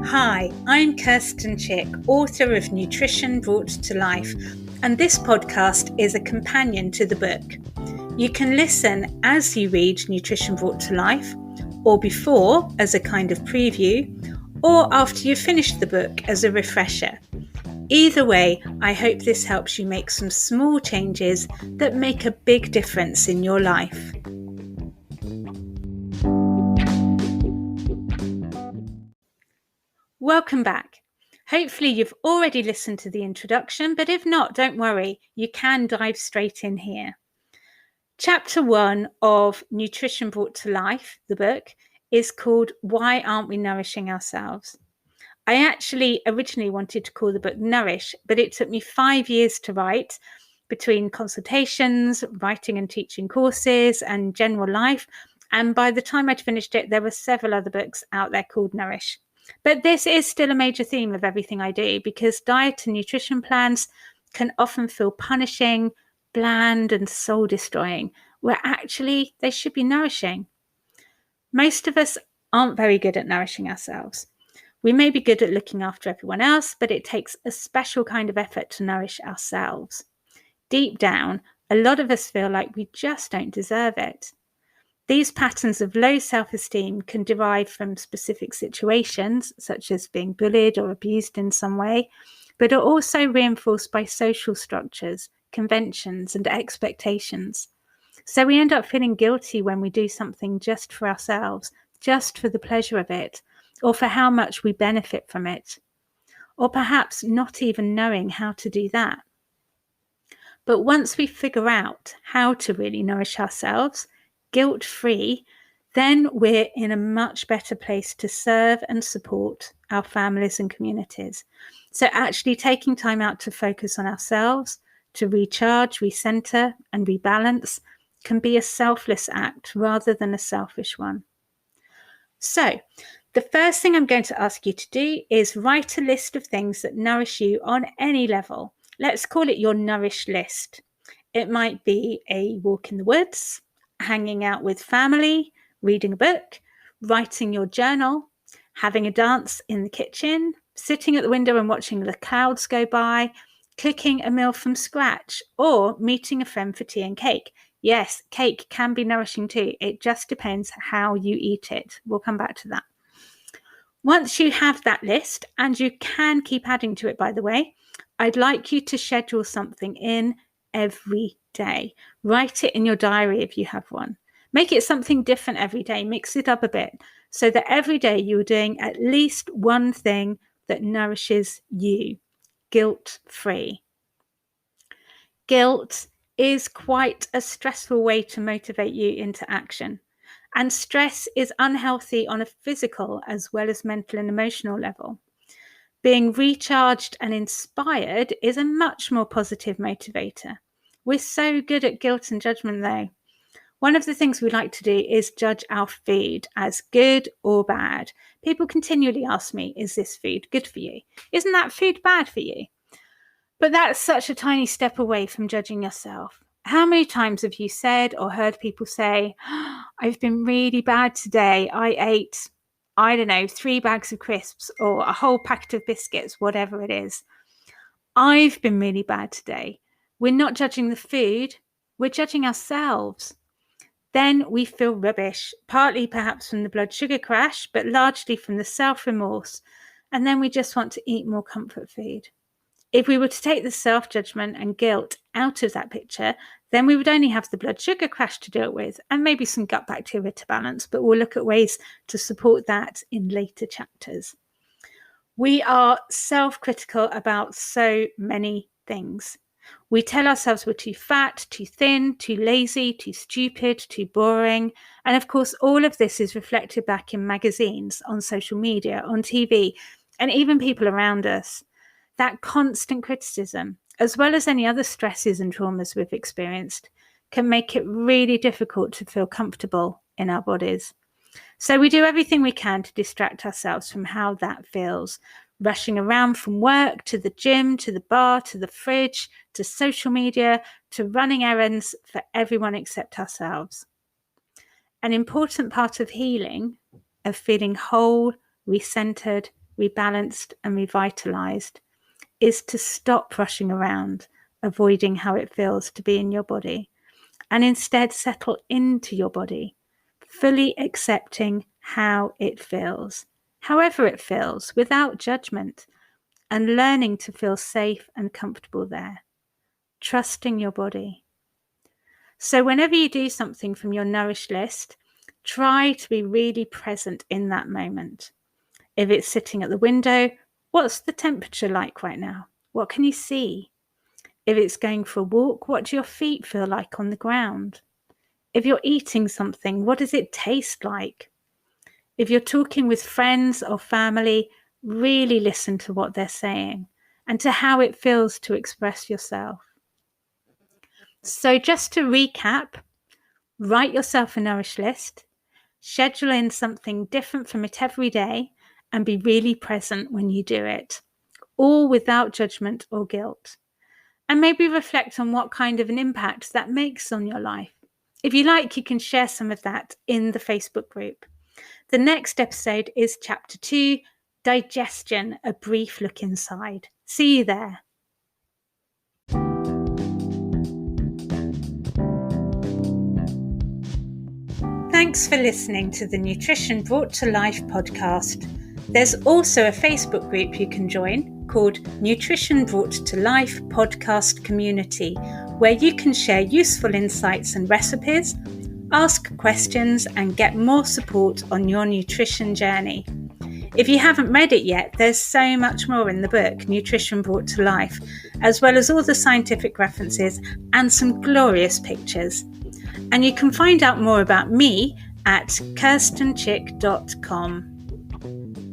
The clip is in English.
Hi, I'm Kirsten Chick, author of Nutrition Brought to Life, and this podcast is a companion to the book. You can listen as you read Nutrition Brought to Life, or before as a kind of preview, or after you've finished the book as a refresher. Either way, I hope this helps you make some small changes that make a big difference in your life. Welcome back. Hopefully you've already listened to the introduction, but if not, don't worry, you can dive straight in here. Chapter 1 of Nutrition Brought to Life, the book, is called Why Aren't We Nourishing Ourselves? I actually originally wanted to call the book Nourish, but it took me 5 years to write between consultations, writing and teaching courses, and general life. And by the time I'd finished it, there were several other books out there called Nourish. But this is still a major theme of everything I do, because diet and nutrition plans can often feel punishing, bland, and soul destroying, where actually they should be nourishing. Most of us aren't very good at nourishing ourselves. We may be good at looking after everyone else, but it takes a special kind of effort to nourish ourselves. Deep down, a lot of us feel like we just don't deserve it. These patterns of low self-esteem can derive from specific situations, such as being bullied or abused in some way, but are also reinforced by social structures, conventions, and expectations. So we end up feeling guilty when we do something just for ourselves, just for the pleasure of it, or for how much we benefit from it, or perhaps not even knowing how to do that. But once we figure out how to really nourish ourselves, guilt-free, then we're in a much better place to serve and support our families and communities. So actually taking time out to focus on ourselves, to recharge, recentre, and rebalance can be a selfless act rather than a selfish one. So the first thing I'm going to ask you to do is write a list of things that nourish you on any level. Let's call it your Nourish list. It might be a walk in the woods, hanging out with family, reading a book, writing your journal, having a dance in the kitchen, sitting at the window and watching the clouds go by, cooking a meal from scratch, or meeting a friend for tea and cake. Yes, cake can be nourishing too. It just depends how you eat it. We'll come back to that. Once you have that list, and you can keep adding to it, by the way, I'd like you to schedule something in every day. Write it in your diary if you have one. Make it something different every day. Mix it up a bit so that every day you're doing at least one thing that nourishes you, guilt-free. Guilt is quite a stressful way to motivate you into action. And stress is unhealthy on a physical as well as mental and emotional level. Being recharged and inspired is a much more positive motivator. We're so good at guilt and judgment though. One of the things we like to do is judge our food as good or bad. People continually ask me, is this food good for you? Isn't that food bad for you? But that's such a tiny step away from judging yourself. How many times have you said or heard people say, I've been really bad today. I ate 3 bags of crisps or a whole packet of biscuits, whatever it is. I've been really bad today. We're not judging the food, we're judging ourselves. Then we feel rubbish, partly perhaps from the blood sugar crash, but largely from the self-remorse. And then we just want to eat more comfort food. If we were to take the self-judgment and guilt out of that picture, then we would only have the blood sugar crash to deal with and maybe some gut bacteria to balance, but we'll look at ways to support that in later chapters. We are self-critical about so many things. We tell ourselves we're too fat, too thin, too lazy, too stupid, too boring. And of course, all of this is reflected back in magazines, on social media, on TV, and even people around us. That constant criticism, as well as any other stresses and traumas we've experienced, can make it really difficult to feel comfortable in our bodies. So we do everything we can to distract ourselves from how that feels, rushing around from work to the gym, to the bar, to the fridge, to social media, to running errands for everyone except ourselves. An important part of healing, of feeling whole, recentered, rebalanced, and revitalized is to stop rushing around, avoiding how it feels to be in your body, and instead settle into your body, fully accepting how it feels, however it feels, without judgment, and learning to feel safe and comfortable there, trusting your body. So whenever you do something from your Nourished list, try to be really present in that moment. If it's sitting at the window, what's the temperature like right now? What can you see? If it's going for a walk, what do your feet feel like on the ground? If you're eating something, what does it taste like? If you're talking with friends or family, really listen to what they're saying and to how it feels to express yourself. So just to recap, write yourself a Nourished list, schedule in something different from it every day, and be really present when you do it, all without judgment or guilt. And maybe reflect on what kind of an impact that makes on your life. If you like, you can share some of that in the Facebook group. The next episode is Chapter 2, Digestion, a brief look inside. See you there. Thanks for listening to the Nutrition Brought to Life podcast. There's also a Facebook group you can join called Nutrition Brought to Life Podcast Community, where you can share useful insights and recipes, ask questions, and get more support on your nutrition journey. If you haven't read it yet, there's so much more in the book, Nutrition Brought to Life, as well as all the scientific references and some glorious pictures. And you can find out more about me at kirstenchick.com.